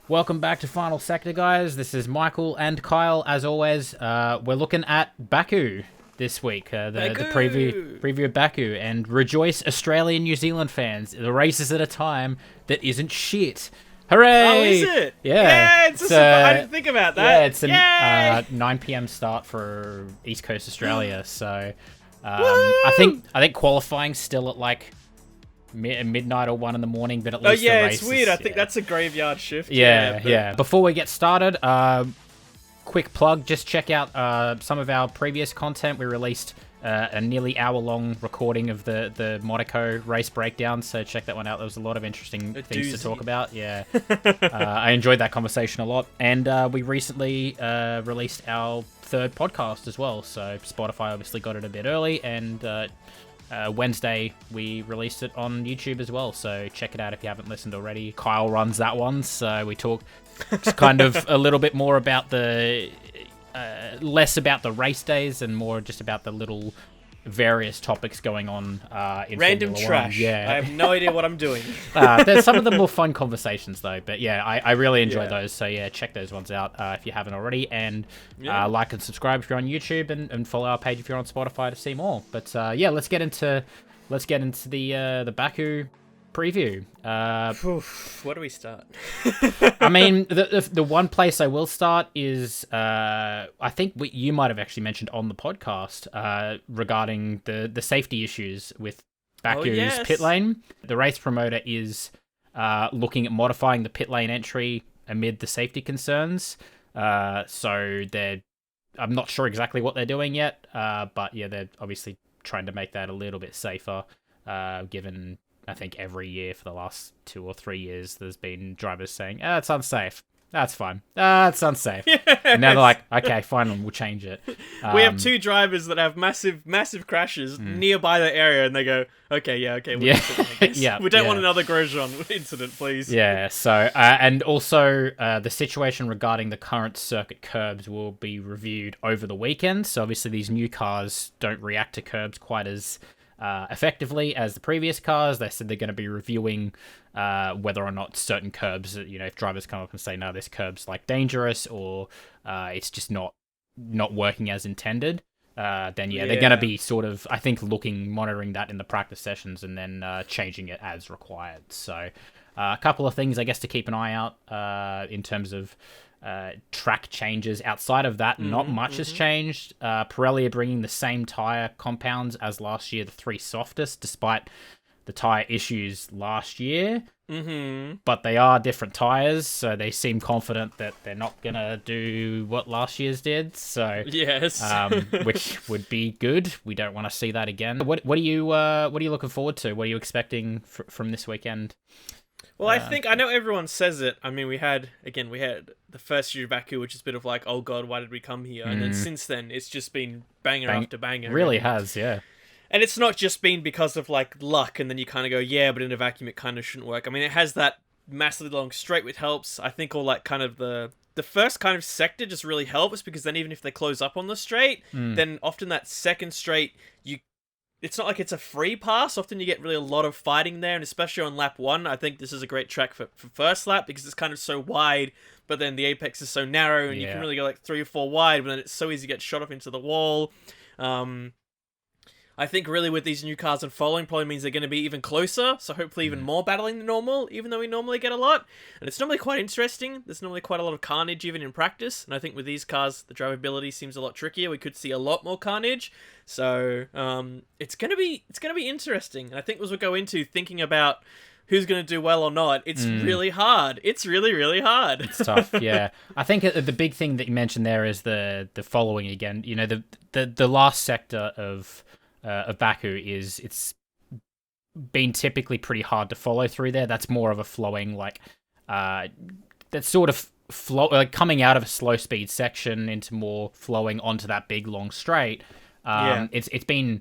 Welcome back to Final Sector, guys. This is Michael and Kyle. As always, we're looking at Baku this week, the preview of Baku, and rejoice, Australian New Zealand fans. The race is at a time that isn't shit. Hooray! Oh, is it? Yeah, it's I didn't think about that. Yeah, it's a 9 p.m. start for East Coast Australia. So, I think qualifying's still at like midnight or 1 in the morning, but at least the race it's weird. is, I think that's a graveyard shift. Yeah. Before we get started, quick plug, just check out some of our previous content. We released a nearly hour-long recording of the Monaco race breakdown, so check that one out. There was a lot of interesting things to talk about. Yeah, I enjoyed that conversation a lot. And we recently released our third podcast as well, so Spotify obviously got it a bit early, and Wednesday we released it on YouTube as well, so check it out if you haven't listened already. Kyle runs that one, so we talk kind of a little bit more about the less about the race days and more just about the little various topics going on in random Formula trash. 1. Yeah, I have no idea what I'm doing. There's some of the more fun conversations though, but yeah, I really enjoy those. So yeah, check those ones out if you haven't already, and like and subscribe if you're on YouTube, and follow our page if you're on Spotify to see more. But yeah, let's get into the Baku preview. Where do we start? I mean, the one place I will start is I think you might have actually mentioned on the podcast regarding the safety issues with Baku's pit lane. The race promoter is looking at modifying the pit lane entry amid the safety concerns. So I'm not sure exactly what they're doing yet, but yeah, they're obviously trying to make that a little bit safer, given I think every year for the last 2 or 3 years, there's been drivers saying, it's unsafe. That's fine. It's unsafe. Yes. And now they're like, okay, fine, we'll change it. We have 2 drivers that have massive crashes nearby the area, and they go, okay. We don't want another Grosjean incident, please. Yeah, so, and also the situation regarding the current circuit curbs will be reviewed over the weekend. So obviously these new cars don't react to curbs quite as effectively as the previous cars. They said they're going to be reviewing whether or not certain curbs, if drivers come up and say, no, this curb's like dangerous, or it's just not working as intended, then they're going to be sort of, I think, monitoring that in the practice sessions, and then changing it as required. So a couple of things, I guess, to keep an eye out in terms of track changes. Outside of that, not much has changed. Pirelli are bringing the same tyre compounds as last year, the 3 softest, despite the tyre issues last year. But they are different tyres, so they seem confident that they're not gonna do what last year's did. So yes, which would be good. We don't want to see that again. What are you looking forward to? What are you expecting from this weekend? Well, I know everyone says it. I mean, we had the first year of Baku, which is a bit of like, oh god, why did we come here? And then since then, it's just been banger after banger. It really has, yeah. And it's not just been because of like luck, and then you kind of go, yeah, but in a vacuum, it kind of shouldn't work. I mean, it has that massively long straight, which helps. I think all like kind of the first kind of sector just really helps, because then even if they close up on the straight, then often that second straight, it's not like it's a free pass. Often you get really a lot of fighting there, and especially on lap 1, I think this is a great track for first lap, because it's kind of so wide, but then the apex is so narrow, and you can really go like 3 or 4 wide, but then it's so easy to get shot off into the wall. I think really with these new cars and following probably means they're going to be even closer, so hopefully even more battling than normal, even though we normally get a lot. And it's normally quite interesting. There's normally quite a lot of carnage even in practice, and I think with these cars, the drivability seems a lot trickier. We could see a lot more carnage, so it's going to be interesting. And I think as we go into thinking about who's going to do well or not, it's really hard. It's really, really hard. It's tough, yeah. I think the big thing that you mentioned there is the following again. The last sector of Baku it's been typically pretty hard to follow through there. That's more of a flowing, like that's sort of coming out of a slow speed section into more flowing onto that big long straight. It's been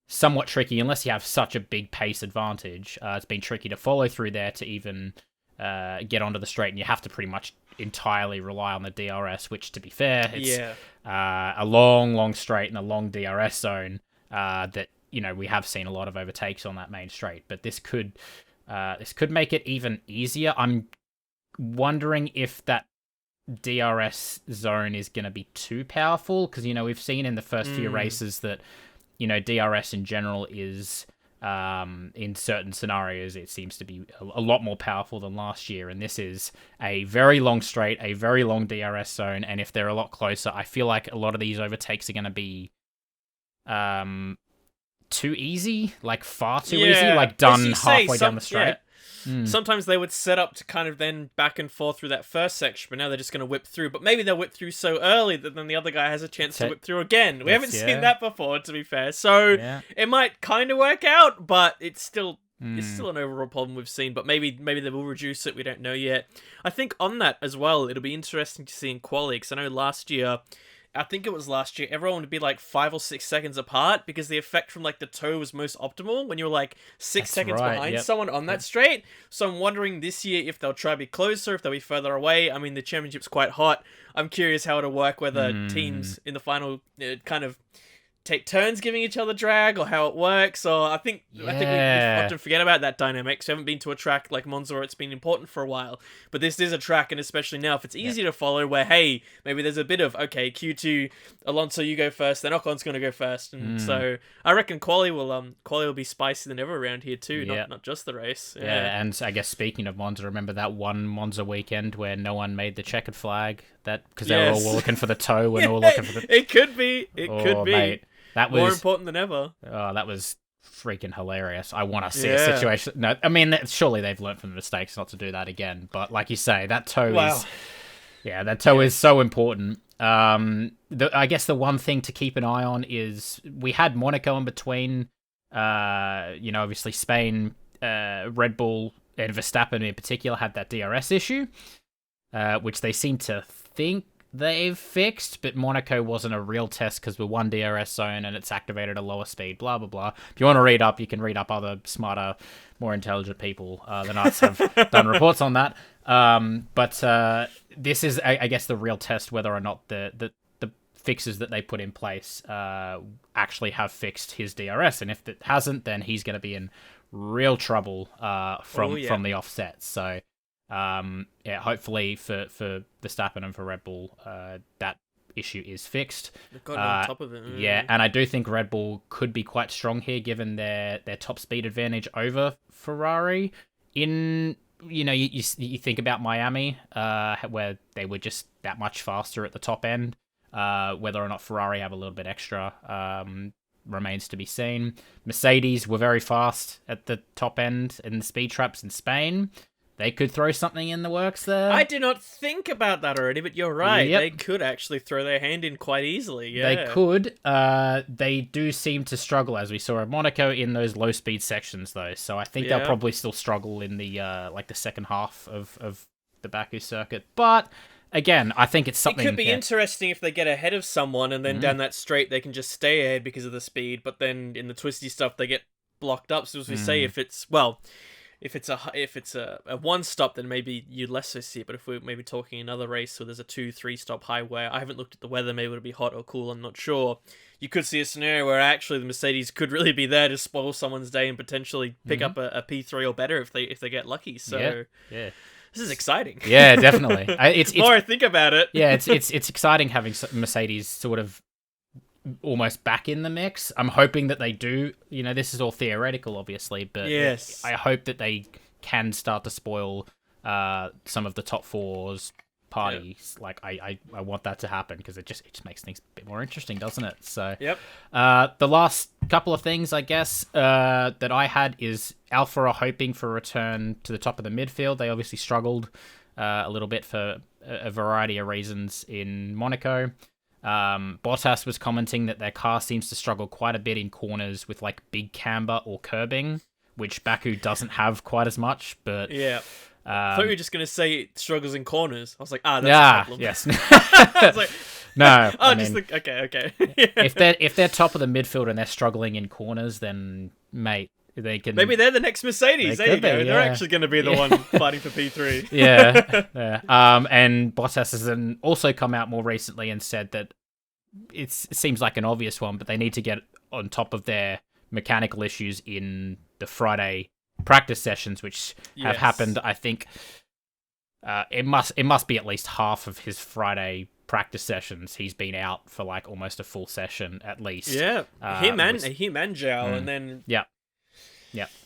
somewhat tricky unless you have such a big pace advantage. It's been tricky to follow through there to even get onto the straight, and you have to pretty much entirely rely on the DRS, which, to be fair, it's a long straight and a long DRS zone that we have seen a lot of overtakes on that main straight. But this could make it even easier. I'm wondering if that DRS zone is going to be too powerful, because we've seen in the first few races that DRS in general is in certain scenarios it seems to be a lot more powerful than last year, and this is a very long straight, a very long DRS zone, and if they're a lot closer, I feel like a lot of these overtakes are going to be too easy, like far too easy, like done halfway down the straight. Sometimes they would set up to kind of then back and forth through that first section, but now they're just going to whip through. But maybe they'll whip through so early that then the other guy has a chance to whip through again. We haven't seen that before, to be fair. So it might kind of work out, but it's still an overall problem we've seen. But maybe they will reduce it. We don't know yet. I think on that as well, it'll be interesting to see in quali, because I know last year, everyone would be like 5 or 6 seconds apart, because the effect from like the toe was most optimal when you were like 6 seconds behind someone on that straight. So I'm wondering this year if they'll try to be closer, if they'll be further away. I mean, the championship's quite hot. I'm curious how it'll work, whether teams in the final kind of take turns giving each other drag, or how it works. Or I think we often forget about that dynamic. So I haven't been to a track like Monza where it's been important for a while, but this is a track, and especially now, if it's easy to follow, where hey, maybe there's a bit of Q2 Alonso, you go first, then Ocon's going to go first, and so I reckon quali will be spicier than ever around here too, not just the race. And I guess speaking of Monza, remember that one Monza weekend where no one made the checkered flag, that because they were all looking for the toe and all looking for the. It could be. Mate. That was more important than ever. Oh, that was freaking hilarious. I want to see a situation. No, I mean, surely they've learned from the mistakes not to do that again. But like you say, that toe is so important. I guess the one thing to keep an eye on is we had Monaco in between. Obviously Spain, Red Bull, and Verstappen in particular had that DRS issue, which they seem to think they've fixed, but Monaco wasn't a real test because we're one DRS zone and it's activated at a lower speed, blah, blah, blah. If you want to read up, you can read up other smarter, more intelligent people than us have done reports on that. But this is, I guess, the real test, whether or not the fixes that they put in place actually have fixed his DRS. And if it hasn't, then he's going to be in real trouble from the offset. So hopefully for Verstappen and for Red Bull, that issue is fixed. They've gotten on top of it. Yeah, and I do think Red Bull could be quite strong here, given their top speed advantage over Ferrari. You think about Miami, where they were just that much faster at the top end. Whether or not Ferrari have a little bit extra remains to be seen. Mercedes were very fast at the top end in the speed traps in Spain. They could throw something in the works there. I did not think about that already, but you're right. Yep. They could actually throw their hand in quite easily. Yeah. They could. They do seem to struggle, as we saw at Monaco, in those low-speed sections, though. So I think they'll probably still struggle in the the second half of the Baku circuit. But again, I think it's something. It could be interesting if they get ahead of someone, and then down that straight they can just stay ahead because of the speed. But then in the twisty stuff, they get blocked up. So as we say, if it's a one stop, then maybe you'd less so see it. But if we're maybe talking another race, so there's a 2-3 stop highway, I haven't looked at the weather, maybe it'll be hot or cool, I'm not sure. You could see a scenario where actually the Mercedes could really be there to spoil someone's day and potentially pick up a P3 or better if they get lucky. So yeah. This is exciting. Yeah, definitely. It's the more I think about it. Yeah, it's exciting having Mercedes sort of almost back in the mix. I'm hoping that they do. This is all theoretical, obviously, but yes, I hope that they can start to spoil some of the top fours parties. Like I want that to happen, because it just makes things a bit more interesting, doesn't it? So the last couple of things, I guess, that I had is Alpha are hoping for a return to the top of the midfield. They obviously struggled a little bit for a variety of reasons in Monaco. Bottas was commenting that their car seems to struggle quite a bit in corners with like big camber or curbing, which Baku doesn't have quite as much. But I thought you were just going to say it struggles in corners. I was like, that's a problem. Yes. I was like, no. Okay. If they're top of the midfield and they're struggling in corners, then mate, they can. Maybe they're the next Mercedes. There you go. They're actually going to be the one fighting for P3. Yeah. And Bottas has also come out more recently and said that it seems like an obvious one, but they need to get on top of their mechanical issues in the Friday practice sessions, which have happened, I think, it must be at least half of his Friday practice sessions. He's been out for like almost a full session at least. Yeah, him and Zhao, and then yeah,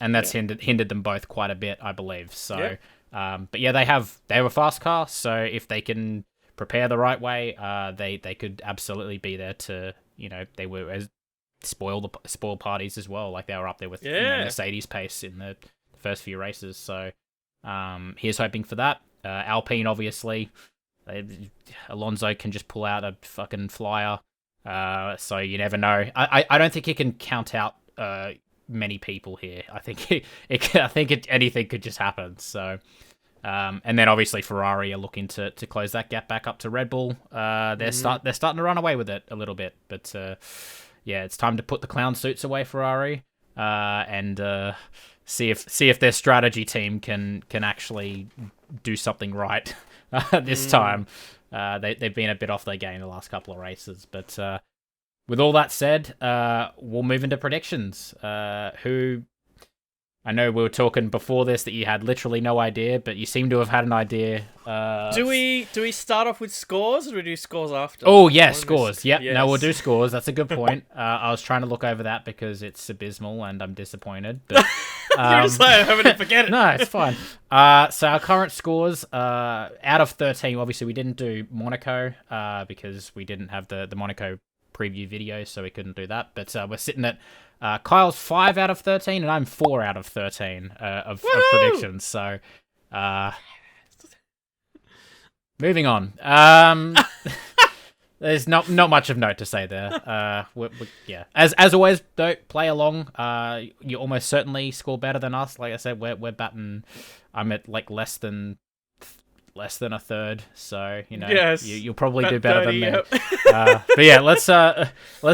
and that's hindered them both quite a bit, I believe. So, but yeah, they have a fast car, so if they can prepare the right way, they could absolutely be there to, they were as spoil parties as well. Like they were up there with Mercedes pace in the first few races. So, here's hoping for that. Alpine, obviously, Alonso can just pull out a fucking flyer. So you never know. I don't think he can count out many people here. I think anything could just happen. So, and then obviously Ferrari are looking to close that gap back up to Red Bull. They're starting to run away with it a little bit. But yeah, it's time to put the clown suits away, Ferrari, and see if their strategy team can actually do something right this time. They've been a bit off their game the last couple of races, but with all that said, we'll move into predictions. Who I know we were talking before this that you had literally no idea, but you seem to have had an idea. Do we start off with scores, or do we do scores after? Oh yeah, scores. Yep. Yes. No, we'll do scores. That's a good point. I was trying to look over that because abysmal and I'm disappointed. But you're just like, I'm gonna forget it. No, it's fine. So our current scores, out of 13, obviously we didn't do Monaco because we didn't have the Monaco preview video, so we couldn't do that. But we're sitting at Kyle's 5 out of 13, and I'm 4 out of 13 of predictions. So, moving on. There's not much of note to say there. Yeah. As always, though, play along. You almost certainly score better than us. Like I said, we're batting. I'm at like less than a third, so yes, you'll probably do better 30, than me. yep. But yeah, let's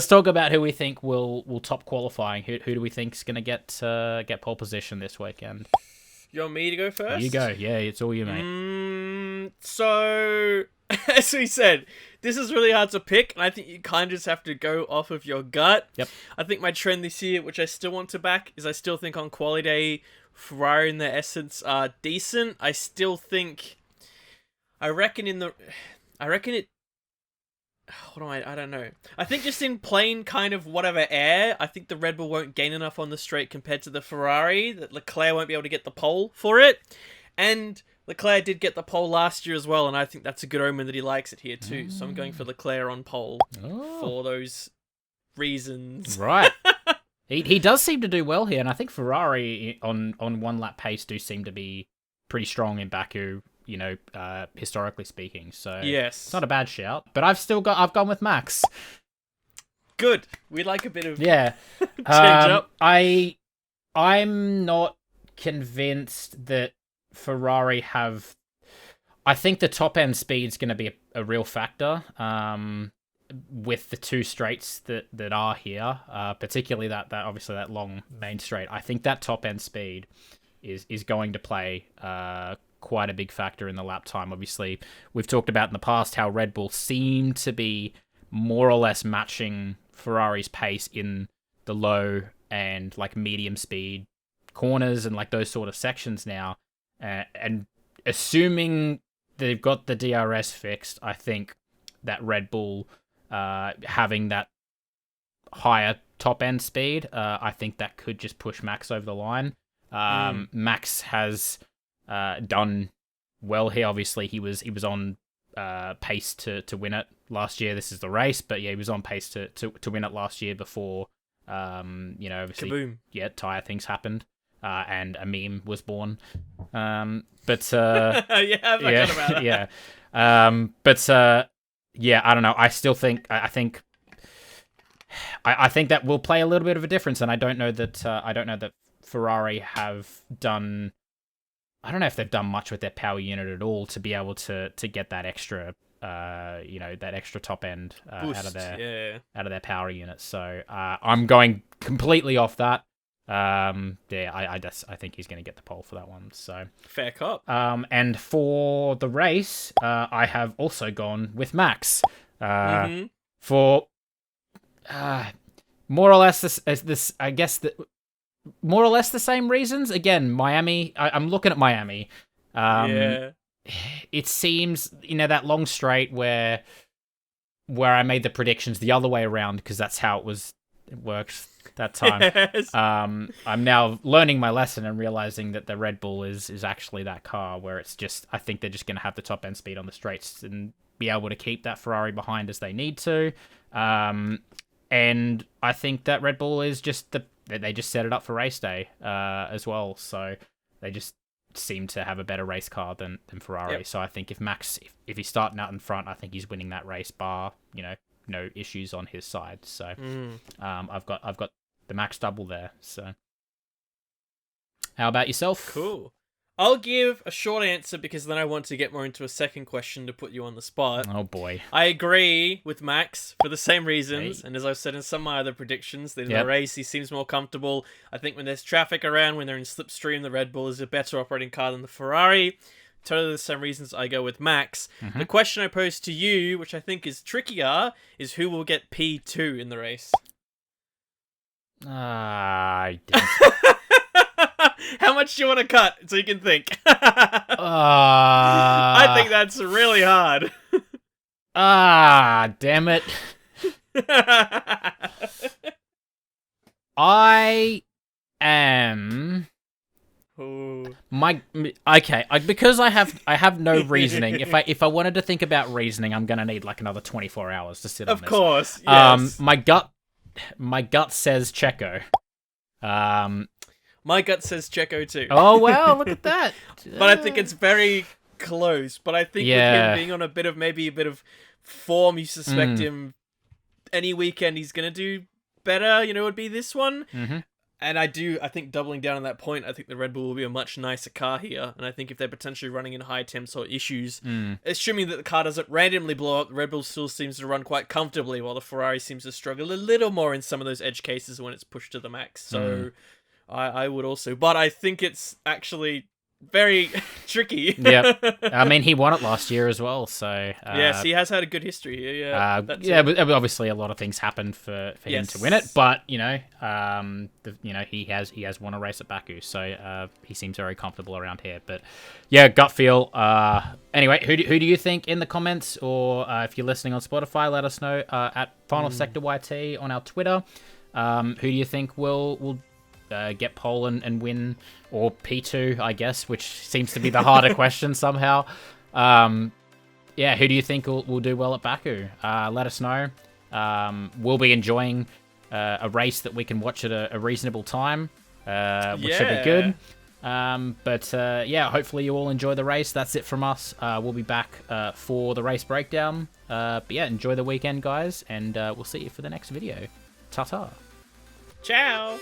talk about who we think will top qualifying. Who do we think's gonna get pole position this weekend? You want me to go first? You go. Yeah, it's all you, mate. So as we said, this is really hard to pick, and I think you kind of just have to go off of your gut. Yep. I think my trend this year, which I still want to back, is I still think on quali day, Ferrari in their essence are decent. I still think. I reckon it. I don't know. I think just in plain kind of whatever air, I think the Red Bull won't gain enough on the straight compared to the Ferrari, that Leclerc won't be able to get the pole for it. And Leclerc did get the pole last year as well, and I think that's a good omen that he likes it here too. So I'm going for Leclerc on pole for those reasons. Right. He does seem to do well here, and I think Ferrari on one lap pace do seem to be pretty strong in Baku. Historically speaking, so yes, it's not a bad shout. But I've gone with Max. Good. We like a bit of change up. I'm not convinced that Ferrari have. I think the top end speed's going to be a real factor. With the two straights that are here, particularly that obviously that long main straight. I think that top end speed is going to play quite a big factor in the lap time. Obviously, we've talked about in the past how Red Bull seem to be more or less matching Ferrari's pace in the low and like medium speed corners and like those sort of sections now. And assuming they've got the DRS fixed, I think that Red Bull having that higher top end speed, I think that could just push Max over the line. Max has done well here. Obviously, he was on pace to win it last year. This is the race, but yeah, he was on pace to win it last year before obviously Kaboom. Yeah, tire things happened, and a meme was born. But yeah, I forgot about that. Yeah, I don't know. I still think I think that will play a little bit of a difference, and I don't know that Ferrari have done. I don't know if they've done much with their power unit at all to be able to get that extra, that extra top end out of their power unit. So I'm going completely off that. I think he's going to get the pole for that one. So fair cop. And for the race, I have also gone with Max. For more or less this, I guess that. More or less the same reasons. Again, Miami. I'm looking at Miami. it seems, that long straight where I made the predictions the other way around, because that's how it worked that time. Yes. I'm now learning my lesson and realizing that the Red Bull is actually that car where it's just, I think they're just going to have the top end speed on the straights and be able to keep that Ferrari behind as they need to. And I think that Red Bull is just they just set it up for race day as well. So they just seem to have a better race car than Ferrari. Yep. So I think if Max, if he's starting out in front, I think he's winning that race, bar, no issues on his side. So I've got the Max double there. So how about yourself? Cool. I'll give a short answer because then I want to get more into a second question to put you on the spot. Oh boy. I agree with Max for the same reasons, and as I've said in some of my other predictions, that in the race he seems more comfortable. I think when there's traffic around, when they're in slipstream, the Red Bull is a better operating car than the Ferrari. Totally the same reasons I go with Max. Mm-hmm. The question I pose to you, which I think is trickier, is who will get P2 in the race? I How much do you want to cut so you can think? I think that's really hard. Damn it. I am because I have no reasoning. If I wanted to think about reasoning, I'm gonna need like another 24 hours to sit on this. Of course, yes. My gut says Checo. My gut says Checo too. Oh wow, look at that. But I think it's very close. But I think with him being on a bit of form, you suspect him any weekend he's gonna do better. It would be this one. Mm-hmm. And I think doubling down on that point, I think the Red Bull will be a much nicer car here. And I think if they're potentially running in high temps or issues, assuming that the car doesn't randomly blow up, the Red Bull still seems to run quite comfortably, while the Ferrari seems to struggle a little more in some of those edge cases when it's pushed to the max. So I would also, but I think it's actually very tricky. Yep. I mean, he won it last year as well, so yes, he has had a good history. But obviously a lot of things happened for him to win it, but he has won a race at Baku, so he seems very comfortable around here. But yeah, gut feel. Anyway, who do you think in the comments, or if you're listening on Spotify, let us know at Final Sector YT on our Twitter. Who do you think will get pole and win, or P2, I guess, which seems to be the harder question somehow. Who do you think will do well at Baku? Let us know. We'll be enjoying a race that we can watch at a reasonable time, which should be good. Hopefully you all enjoy the race. That's it from us. We'll be back for the race breakdown. Enjoy the weekend, guys, and we'll see you for the next video. Ta-ta. Ciao.